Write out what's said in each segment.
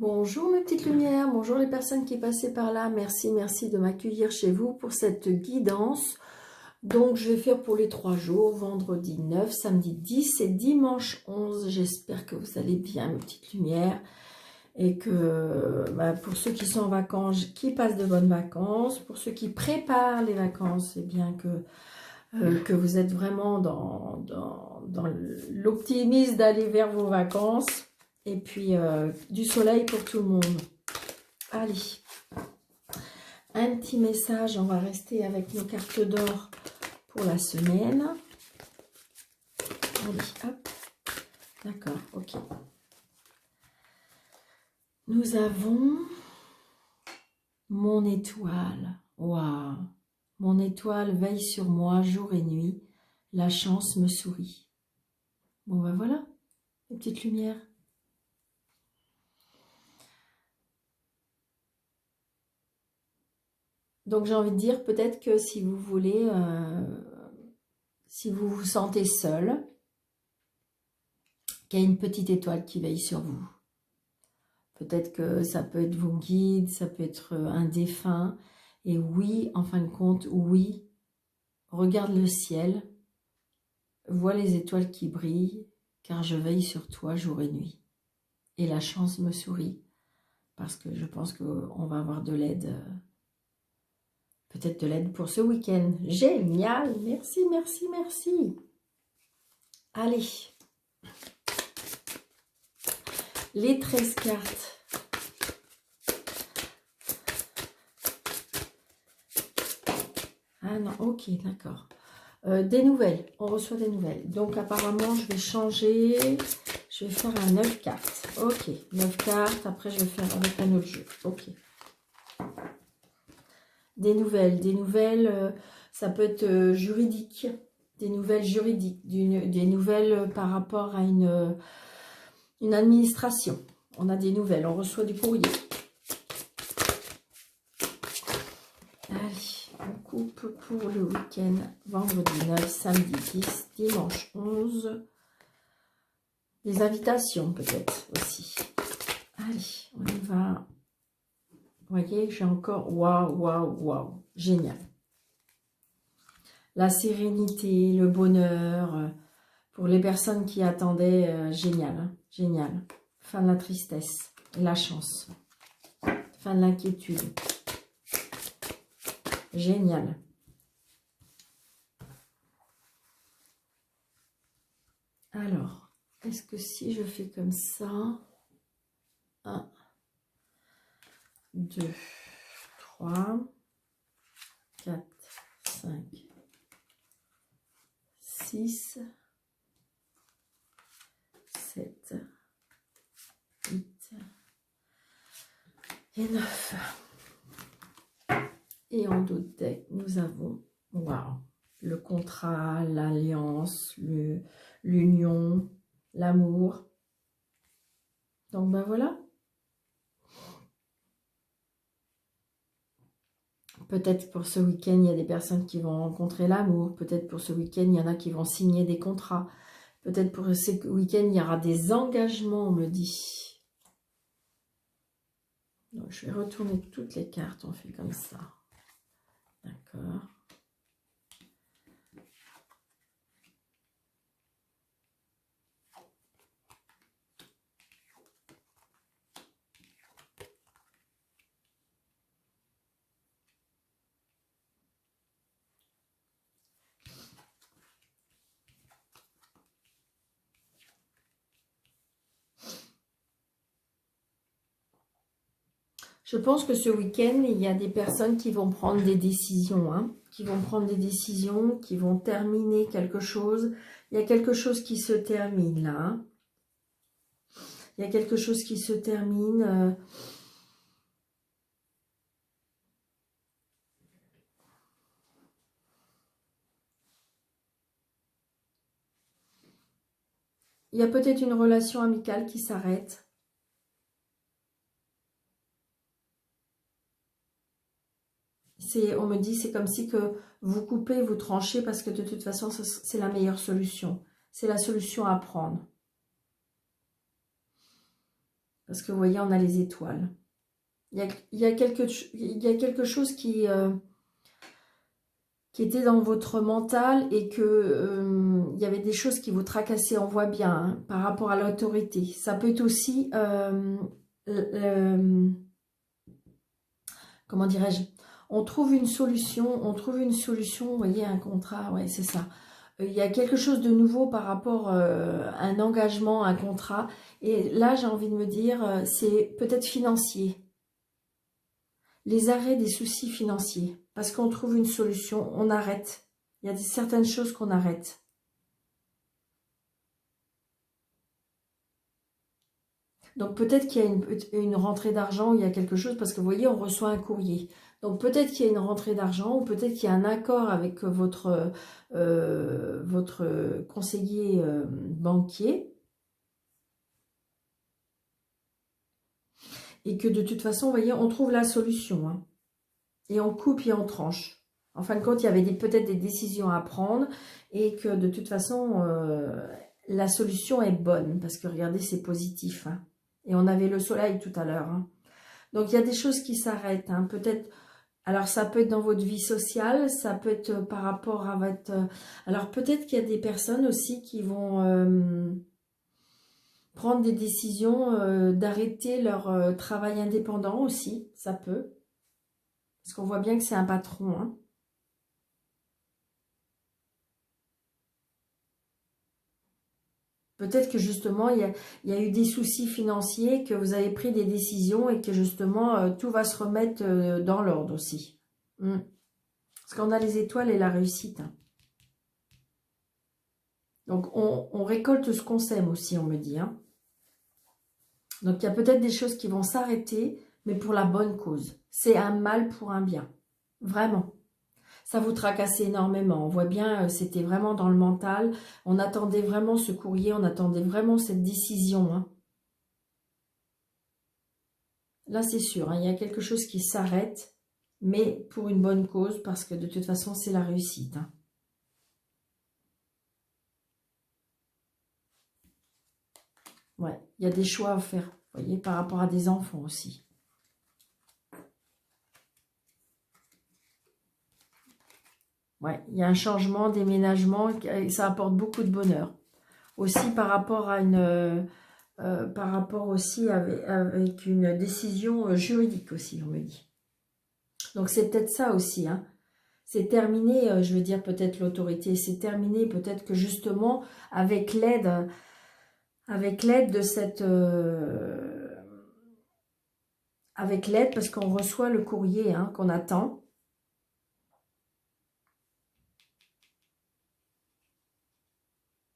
Bonjour mes petites lumières, bonjour les personnes qui passaient par là, merci de m'accueillir chez vous pour cette guidance. Donc je vais faire pour les 3 jours, vendredi 9, samedi 10 et dimanche 11. J'espère que vous allez bien mes petites lumières et que pour ceux qui sont en vacances, qui passent de bonnes vacances, pour ceux qui préparent les vacances, et bien que vous êtes vraiment dans l'optimisme d'aller vers vos vacances. Et puis, du soleil pour tout le monde. Allez. Un petit message. On va rester avec nos cartes d'or pour la semaine. Allez, hop. D'accord, ok. Nous avons mon étoile. Waouh. Mon étoile veille sur moi jour et nuit. La chance me sourit. Bon, ben voilà. Les petites lumières. Donc j'ai envie de dire peut-être que si vous voulez, si vous vous sentez seul, qu'il y a une petite étoile qui veille sur vous. Peut-être que ça peut être vos guides, ça peut être un défunt. Et oui, en fin de compte, oui, regarde le ciel, vois les étoiles qui brillent, car je veille sur toi jour et nuit. Et la chance me sourit, parce que je pense qu'on va avoir de l'aide. Peut-être de l'aide pour ce week-end. Génial. Merci. Allez. Les 13 cartes. Ah non, ok, d'accord. Des nouvelles. On reçoit des nouvelles. Donc apparemment, je vais changer. Je vais faire un 9 cartes. Ok, 9 cartes. Après, je vais faire avec un autre jeu. Ok. Des nouvelles, ça peut être juridique, des nouvelles juridiques, des nouvelles par rapport à une administration. On a des nouvelles, on reçoit du courrier. Allez, on coupe pour le week-end, vendredi 9, samedi 10, dimanche 11. Des invitations peut-être aussi. Allez, on y va. Vous voyez, j'ai encore... Waouh. Génial. La sérénité, le bonheur, pour les personnes qui attendaient, génial, hein, génial. Fin de la tristesse, la chance. Fin de l'inquiétude. Génial. Alors, est-ce que si je fais comme ça, 1, 2, 3, 4, 5, 6, 7, 8 et 9. Et en dos de deck, nous avons, waouh, le contrat, l'alliance, l'union, l'amour. Donc ben voilà. Peut-être pour ce week-end, il y a des personnes qui vont rencontrer l'amour. Peut-être pour ce week-end, il y en a qui vont signer des contrats. Peut-être pour ce week-end, il y aura des engagements, on me dit. Donc, je vais retourner toutes les cartes. On fait comme ça. D'accord. Je pense que ce week-end, il y a des personnes qui vont prendre des décisions, hein, qui vont prendre des décisions, qui vont terminer quelque chose. Il y a quelque chose qui se termine là. Hein. Il y a quelque chose qui se termine. Il y a peut-être une relation amicale qui s'arrête. On me dit, c'est comme si que vous coupez, vous tranchez, parce que de toute façon, c'est la meilleure solution. C'est la solution à prendre. Parce que vous voyez, on a les étoiles. Il y a quelque chose qui était dans votre mental et que il y avait des choses qui vous tracassaient, on voit bien, hein, par rapport à l'autorité. Ça peut être aussi, comment dirais-je, on trouve une solution, vous voyez, un contrat, ouais, c'est ça. Il y a quelque chose de nouveau par rapport à un engagement, un contrat. Et là, j'ai envie de me dire, c'est peut-être financier. Les arrêts des soucis financiers. Parce qu'on trouve une solution, on arrête. Il y a certaines choses qu'on arrête. Donc peut-être qu'il y a une rentrée d'argent, il y a quelque chose, parce que vous voyez, on reçoit un courrier. Donc peut-être qu'il y a une rentrée d'argent, ou peut-être qu'il y a un accord avec votre conseiller banquier, et que de toute façon, vous voyez, on trouve la solution, hein, et on coupe et on tranche. En fin de compte, il y avait peut-être des décisions à prendre, et que de toute façon, la solution est bonne, parce que regardez, c'est positif, hein. Et on avait le soleil tout à l'heure, hein. Donc, il y a des choses qui s'arrêtent, hein. Peut-être, alors ça peut être dans votre vie sociale, ça peut être par rapport à votre... alors, peut-être qu'il y a des personnes aussi qui vont prendre des décisions d'arrêter leur travail indépendant aussi, ça peut. Parce qu'on voit bien que c'est un patron, hein. Peut-être que justement, il y a eu des soucis financiers, que vous avez pris des décisions et que justement, tout va se remettre dans l'ordre aussi. Parce qu'on a les étoiles et la réussite, hein. Donc, on récolte ce qu'on sème aussi, on me dit, hein. Donc, il y a peut-être des choses qui vont s'arrêter, mais pour la bonne cause. C'est un mal pour un bien. Vraiment. Ça vous tracassait énormément. On voit bien, c'était vraiment dans le mental. On attendait vraiment ce courrier, on attendait vraiment cette décision, hein. Là, c'est sûr, hein, il y a quelque chose qui s'arrête, mais pour une bonne cause, parce que de toute façon, c'est la réussite, hein. Ouais, il y a des choix à faire, vous voyez, par rapport à des enfants aussi. Ouais, il y a un changement, déménagement, et ça apporte beaucoup de bonheur. Aussi par rapport à par rapport aussi avec une décision juridique aussi, on me dit. Donc c'est peut-être ça aussi, hein. C'est terminé, je veux dire peut-être l'autorité, c'est terminé peut-être que justement avec l'aide de cette... avec l'aide, parce qu'on reçoit le courrier, hein, qu'on attend.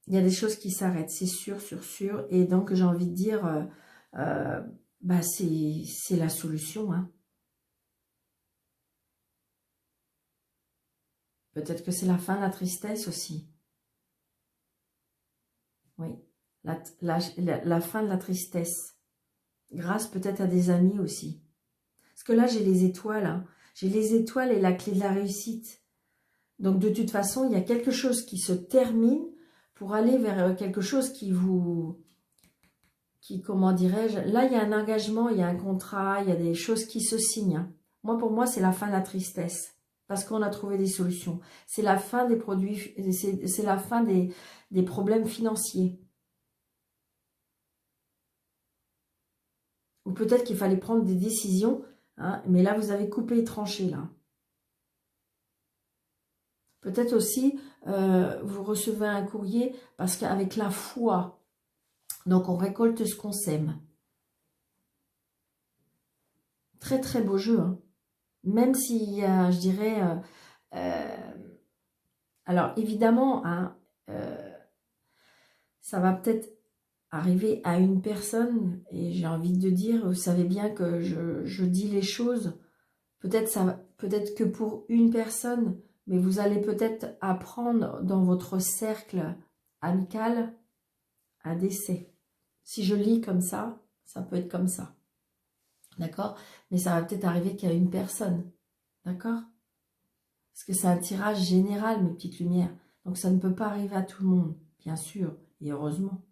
Il y a des choses qui s'arrêtent, c'est sûr, sûr. Et donc, j'ai envie de dire, bah, c'est la solution, hein. Peut-être que c'est la fin de la tristesse aussi. Oui, la fin de la tristesse. Grâce peut-être à des amis aussi. Parce que là, j'ai les étoiles, hein. J'ai les étoiles et la clé de la réussite. Donc, de toute façon, il y a quelque chose qui se termine pour aller vers quelque chose comment dirais-je, là, il y a un engagement, il y a un contrat, il y a des choses qui se signent, hein. Moi, pour moi, c'est la fin de la tristesse, parce qu'on a trouvé des solutions. C'est la fin des produits, c'est la fin des problèmes financiers. Ou peut-être qu'il fallait prendre des décisions, hein, mais là, vous avez coupé et tranché, là. Peut-être aussi, vous recevez un courrier, parce qu'avec la foi, donc on récolte ce qu'on sème. Très, très beau jeu, hein. Même s'il y a, je dirais... alors, évidemment, hein, ça va peut-être arriver à une personne, et j'ai envie de dire, vous savez bien que je dis les choses, peut-être que pour une personne, mais vous allez peut-être apprendre dans votre cercle amical un décès. Si je lis comme ça peut être comme ça. D'accord? Mais ça va peut-être arriver qu'à une personne. D'accord? Parce que c'est un tirage général, mes petites lumières. Donc ça ne peut pas arriver à tout le monde, bien sûr, et heureusement.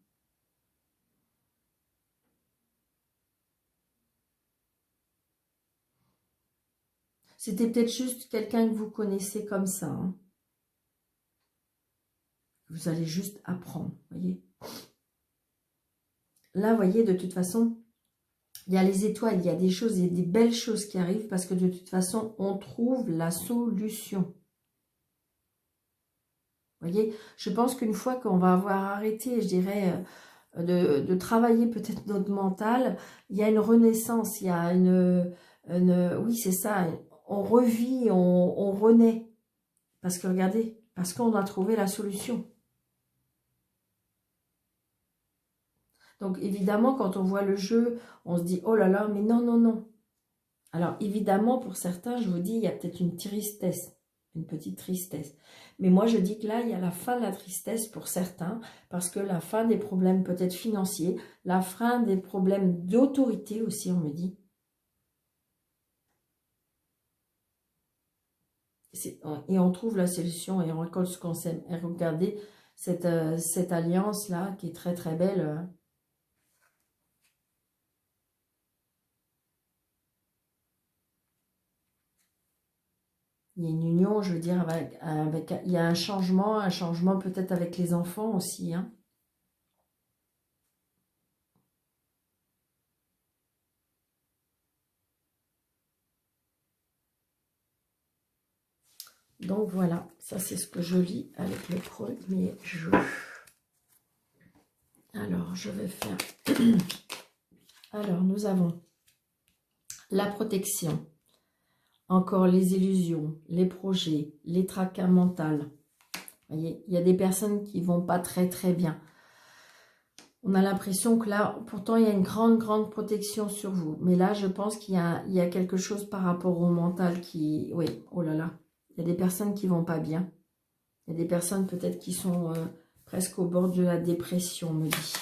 C'était peut-être juste quelqu'un que vous connaissez comme ça. Hein. Vous allez juste apprendre, voyez. Là, vous voyez, de toute façon, il y a les étoiles, il y a des choses, il y a des belles choses qui arrivent parce que de toute façon, on trouve la solution. Vous voyez, je pense qu'une fois qu'on va avoir arrêté, je dirais, de travailler peut-être notre mental, il y a une renaissance, il y a oui, c'est ça, on revit, on renaît. Parce que regardez, parce qu'on a trouvé la solution. Donc évidemment, quand on voit le jeu, on se dit, oh là là, mais non, non, non. Alors évidemment, pour certains, je vous dis, il y a peut-être une tristesse, une petite tristesse. Mais moi, je dis que là, il y a la fin de la tristesse pour certains, parce que la fin des problèmes peut-être financiers, la fin des problèmes d'autorité aussi, on me dit. Et on trouve la solution et on récolte ce qu'on sème. Et regardez cette alliance-là qui est très très belle. Il y a une union, je veux dire, il y a un changement peut-être avec les enfants aussi. Hein. Donc voilà, ça c'est ce que je lis avec le premier jeu. Alors, je vais faire... Alors, nous avons la protection. Encore les illusions, les projets, les tracas mentaux. Vous voyez, il y a des personnes qui ne vont pas très très bien. On a l'impression que là, pourtant, il y a une grande protection sur vous. Mais là, je pense qu'il y a quelque chose par rapport au mental qui... Oui, oh là là. Il y a des personnes qui ne vont pas bien. Il y a des personnes peut-être qui sont presque au bord de la dépression, on me dit.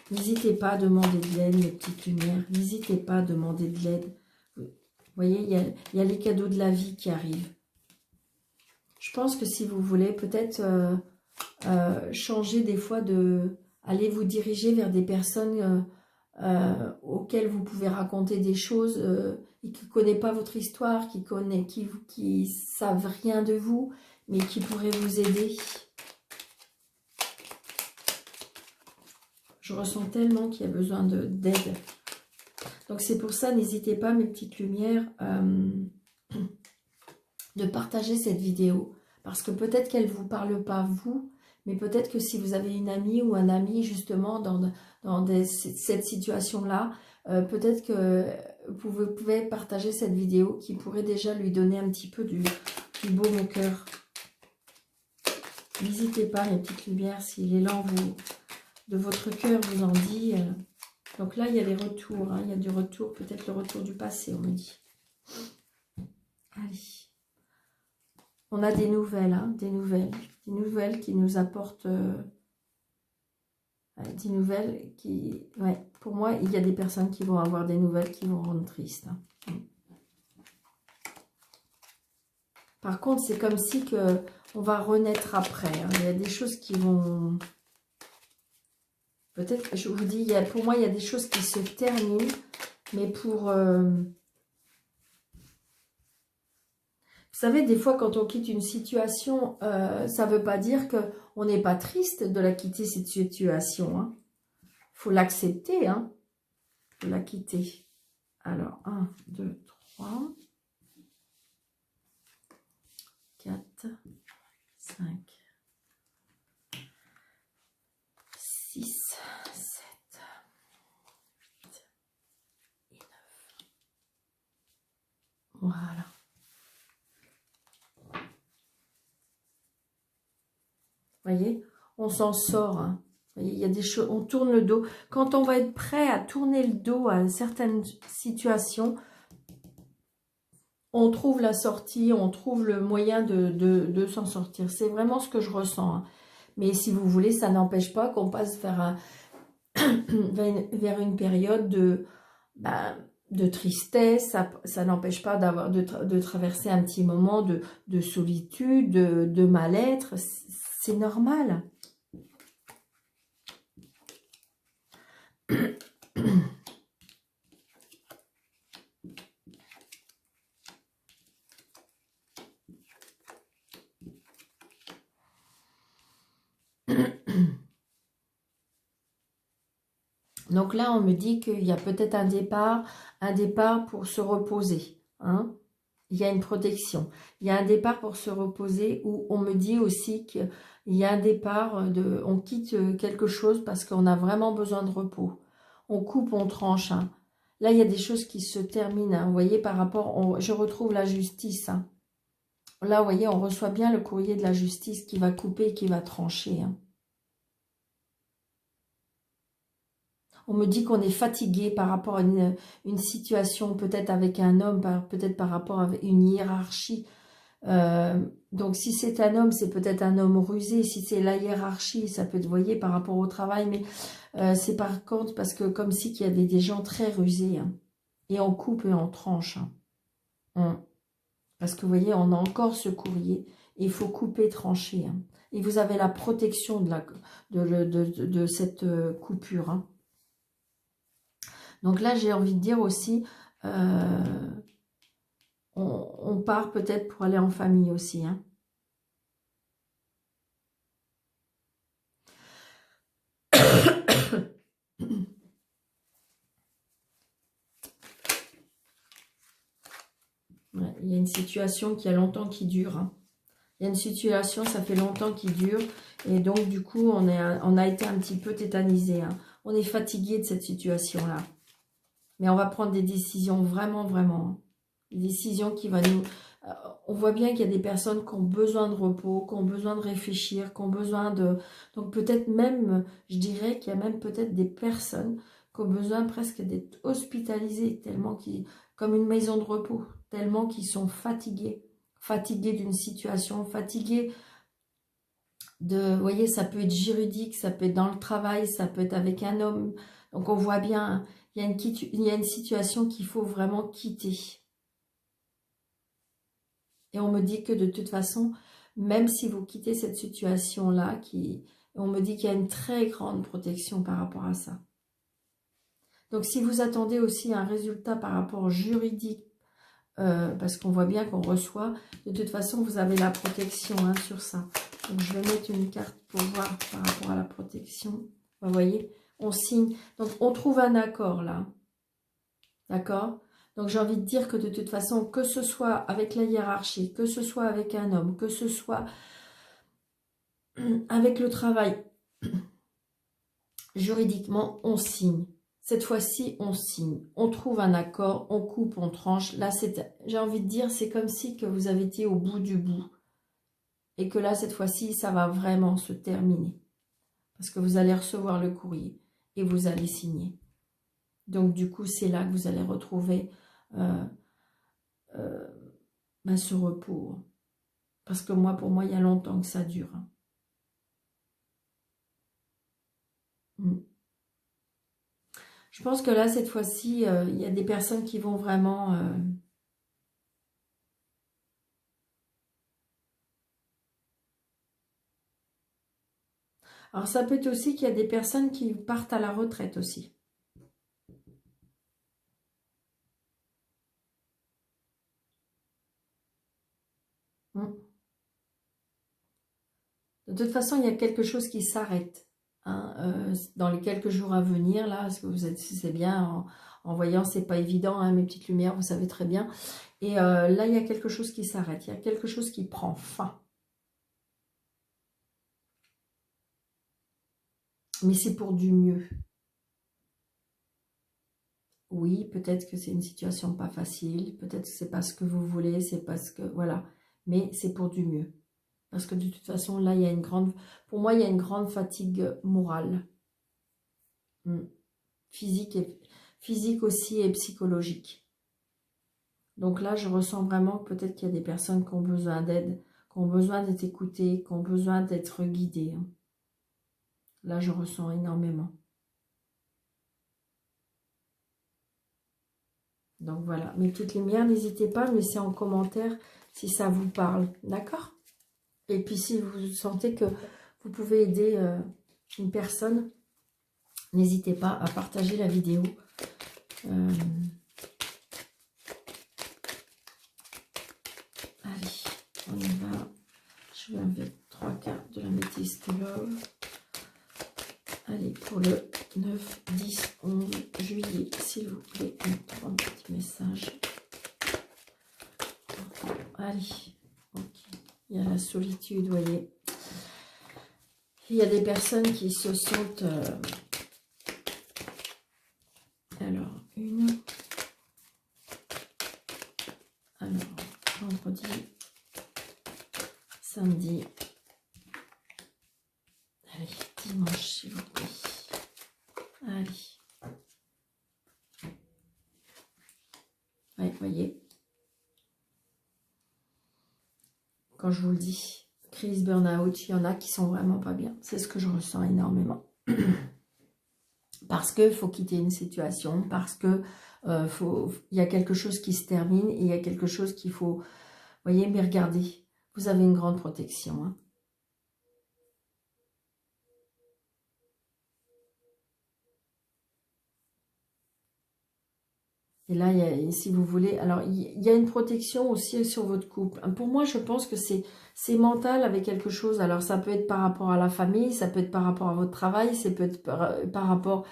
N'hésitez pas à demander de l'aide, mes petites lumières. N'hésitez pas à demander de l'aide. Vous voyez, il y a les cadeaux de la vie qui arrivent. Je pense que si vous voulez, peut-être changer des fois aller vous diriger vers des personnes auxquelles vous pouvez raconter des choses et qui ne connaissent pas votre histoire, qui savent rien de vous, mais qui pourraient vous aider. Je ressens tellement qu'il y a besoin d'aide. Donc c'est pour ça, n'hésitez pas, mes petites lumières, de partager cette vidéo. Parce que peut-être qu'elle ne vous parle pas, vous, mais peut-être que si vous avez une amie ou un ami, justement, dans cette situation-là, peut-être que vous pouvez partager cette vidéo qui pourrait déjà lui donner un petit peu du baume au cœur. N'hésitez pas, mes petites lumières, si l'élan de votre cœur vous en dit. Donc là, il y a les retours. Hein, il y a du retour, peut-être le retour du passé, on me dit. Allez. On a des nouvelles, hein, des nouvelles qui nous apportent... des nouvelles qui... Ouais, pour moi, il y a des personnes qui vont avoir des nouvelles qui vont rendre tristes. Hein. Par contre, c'est comme si on va renaître après. Hein. Il y a des choses qui vont... Peut-être, je vous dis, pour moi, il y a des choses qui se terminent, mais pour... Vous savez, des fois, quand on quitte une situation, ça ne veut pas dire qu'on n'est pas triste de la quitter, cette situation. Hein. Faut l'accepter, hein, de la quitter. Alors, 1, 2, 3, 4, 5, 6, 7, 8 et 9. Voilà. Vous voyez, on s'en sort. Hein. Vous voyez, il y a des choses, on tourne le dos. Quand on va être prêt à tourner le dos à certaines situations, on trouve la sortie, on trouve le moyen de s'en sortir. C'est vraiment ce que je ressens. Hein. Mais si vous voulez, ça n'empêche pas qu'on passe vers une période de tristesse. Ça n'empêche pas de traverser un petit moment de solitude, de mal-être. C'est normal. Donc là, on me dit qu'il y a peut-être un départ pour se reposer. Hein. Il y a une protection. Il y a un départ pour se reposer où on me dit aussi qu'il y a un départ, on quitte quelque chose parce qu'on a vraiment besoin de repos. On coupe, on tranche. Hein. Là, il y a des choses qui se terminent. Hein. Vous voyez, par rapport, je retrouve la justice. Hein. Là, vous voyez, on reçoit bien le courrier de la justice qui va couper et qui va trancher. Hein. On me dit qu'on est fatigué par rapport à une situation, peut-être avec un homme, peut-être par rapport à une hiérarchie. Donc, si c'est un homme, c'est peut-être un homme rusé. Si c'est la hiérarchie, ça peut être, vous voyez, par rapport au travail. Mais c'est par contre parce que comme si qu'il y avait des gens très rusés. Hein, et on coupe et on tranche. Hein. Parce que, vous voyez, on a encore ce courrier. Il faut couper, trancher. Hein. Et vous avez la protection de cette coupure. Hein. Donc là, j'ai envie de dire aussi, on part peut-être pour aller en famille aussi. Hein. Ouais, il y a une situation qui a longtemps qui dure. Hein. Il y a une situation, ça fait longtemps qui dure. Et donc, du coup, on a été un petit peu tétanisé. Hein. On est fatigué de cette situation-là. Mais on va prendre des décisions vraiment, vraiment. Hein. Des décisions qui vont nous... on voit bien qu'il y a des personnes qui ont besoin de repos, qui ont besoin de réfléchir, qui ont besoin de... Donc peut-être même, je dirais qu'il y a même peut-être des personnes qui ont besoin presque d'être hospitalisées, tellement comme une maison de repos, tellement qu'ils sont fatigués. Fatigués d'une situation, fatigués de... Vous voyez, ça peut être juridique, ça peut être dans le travail, ça peut être avec un homme. Donc on voit bien, il y a une situation qu'il faut vraiment quitter. Et on me dit que de toute façon, même si vous quittez cette situation-là, on me dit qu'il y a une très grande protection par rapport à ça. Donc si vous attendez aussi un résultat par rapport au juridique, parce qu'on voit bien qu'on reçoit, de toute façon, vous avez la protection hein, sur ça. Donc je vais mettre une carte pour voir par rapport à la protection. Vous voyez, on signe. Donc on trouve un accord là. D'accord ? Donc j'ai envie de dire que de toute façon, que ce soit avec la hiérarchie, que ce soit avec un homme, que ce soit avec le travail, juridiquement, on signe. Cette fois-ci, on signe. On trouve un accord, on coupe, on tranche. Là, j'ai envie de dire, c'est comme si que vous avez été au bout du bout. Et que là, cette fois-ci, ça va vraiment se terminer. Parce que vous allez recevoir le courrier et vous allez signer. Donc, du coup, c'est là que vous allez retrouver ce repos. Parce que moi, pour moi, il y a longtemps que ça dure. Je pense que là, cette fois-ci, il y a des personnes qui vont vraiment... Alors, ça peut être aussi qu'il y a des personnes qui partent à la retraite aussi. De toute façon, il y a quelque chose qui s'arrête. Hein, dans les quelques jours à venir, là, parce que vous êtes, c'est bien, en voyant, c'est pas évident, hein, mes petites lumières, vous savez très bien. Et là, il y a quelque chose qui s'arrête, il y a quelque chose qui prend fin. Mais c'est pour du mieux. Oui, peut-être que c'est une situation pas facile, peut-être que c'est pas ce que vous voulez, c'est parce que, voilà. Mais c'est pour du mieux. Parce que de toute façon, là, il y a une grande... Pour moi, il y a une grande fatigue morale. Physique aussi et psychologique. Donc là, je ressens vraiment que peut-être qu'il y a des personnes qui ont besoin d'aide, qui ont besoin d'être écoutées, qui ont besoin d'être guidées. Là, je ressens énormément. Donc voilà, mes petites lumières, n'hésitez pas à me laisser en commentaire si ça vous parle, d'accord? Et puis si vous sentez que vous pouvez aider une personne, n'hésitez pas à partager la vidéo. Allez, on y va. Je vais enlever 3 cartes de la Métiste Love. Allez, pour le 9, 10, 11 juillet, s'il vous plaît. 3 petits messages. Allez, ok. Il y a la solitude, vous voyez. Il y a des personnes qui se sentent... alors, une... Alors, vendredi, samedi, allez, dimanche, s'il vous plaît. Allez. Ouais, vous voyez. Quand je vous le dis, crise, burn-out, il y en a qui sont vraiment pas bien. C'est ce que je ressens énormément. Parce qu'il faut quitter une situation, parce que il y a quelque chose qui se termine et il y a quelque chose qu'il faut... Vous voyez, mais regardez, vous avez une grande protection. Hein. Et là, si vous voulez, alors il y a une protection aussi sur votre couple. Pour moi, je pense que c'est mental avec quelque chose. Alors, ça peut être par rapport à la famille, ça peut être par rapport à votre travail, ça peut être par rapport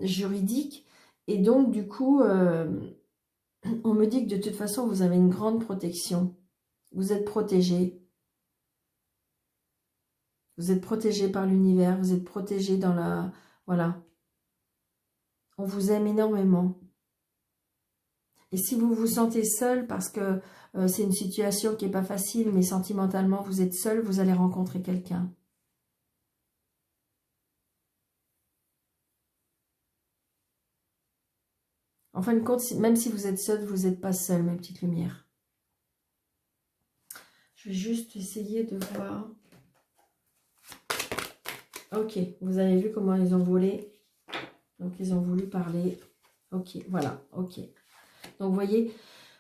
juridique. Et donc, du coup, on me dit que de toute façon, vous avez une grande protection. Vous êtes protégé. Vous êtes protégé par l'univers, vous êtes protégé dans la... Voilà. On vous aime énormément. Et si vous vous sentez seul, parce que c'est une situation qui n'est pas facile, mais sentimentalement vous êtes seul, vous allez rencontrer quelqu'un. En fin de compte, même si vous êtes seul, vous n'êtes pas seul, mes petites lumières. Je vais juste essayer de voir. Ok, vous avez vu comment ils ont volé. Donc, ils ont voulu parler. Ok, voilà, ok. Donc, vous voyez,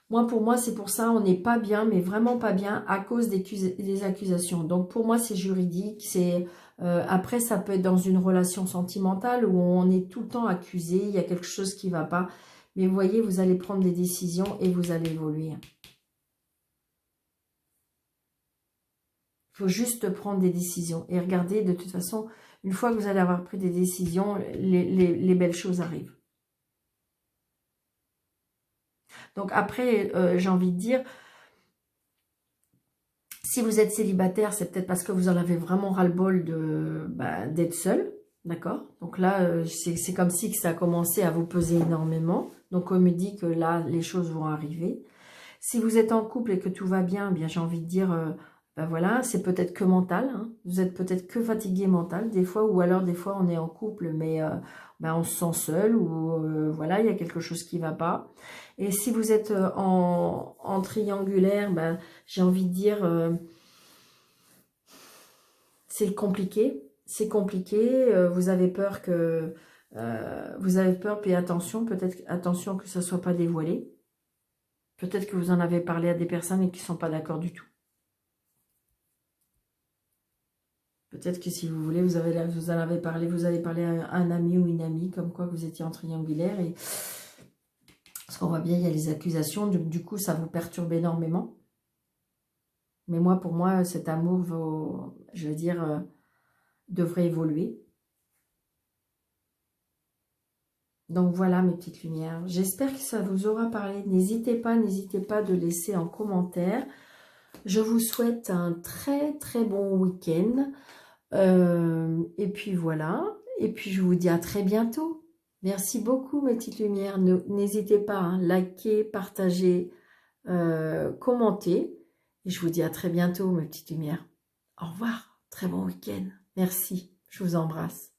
pour moi, c'est pour ça, on n'est pas bien, mais vraiment pas bien à cause des accusations. Donc, pour moi, c'est juridique. C'est après, ça peut être dans une relation sentimentale où on est tout le temps accusé, il y a quelque chose qui ne va pas. Mais vous voyez, vous allez prendre des décisions et vous allez évoluer. Il faut juste prendre des décisions. Et regardez, de toute façon, une fois que vous allez avoir pris des décisions, les belles choses arrivent. Donc après, j'ai envie de dire, si vous êtes célibataire, c'est peut-être parce que vous en avez vraiment ras-le-bol d'être seul. D'accord? Donc là, c'est comme si que ça a commencé à vous peser énormément. Donc on me dit que là, les choses vont arriver. Si vous êtes en couple et que tout va bien, bien j'ai envie de dire... voilà, c'est peut-être que mental, hein. Vous êtes peut-être que fatigué mental des fois, ou alors des fois on est en couple mais on se sent seul, ou voilà, il y a quelque chose qui ne va pas. Et si vous êtes en triangulaire, j'ai envie de dire, c'est compliqué, vous avez peur que... vous avez peur, puis attention, peut-être attention que ça ne soit pas dévoilé. Peut-être que vous en avez parlé à des personnes et qui ne sont pas d'accord du tout. Peut-être que si vous voulez, vous en avez parlé, vous avez parlé à un ami ou une amie, comme quoi vous étiez en triangulaire. Et parce qu'on voit bien, il y a les accusations, du coup, ça vous perturbe énormément. Mais moi, pour moi, cet amour, je veux dire, devrait évoluer. Donc voilà, mes petites lumières. J'espère que ça vous aura parlé. N'hésitez pas de laisser en commentaire. Je vous souhaite un très, très bon week-end. Et puis voilà. Et puis je vous dis à très bientôt. Merci beaucoup, mes petites lumières. N'hésitez pas à liker, partager, commenter. Et je vous dis à très bientôt, mes petites lumières. Au revoir. Très bon week-end. Merci. Je vous embrasse.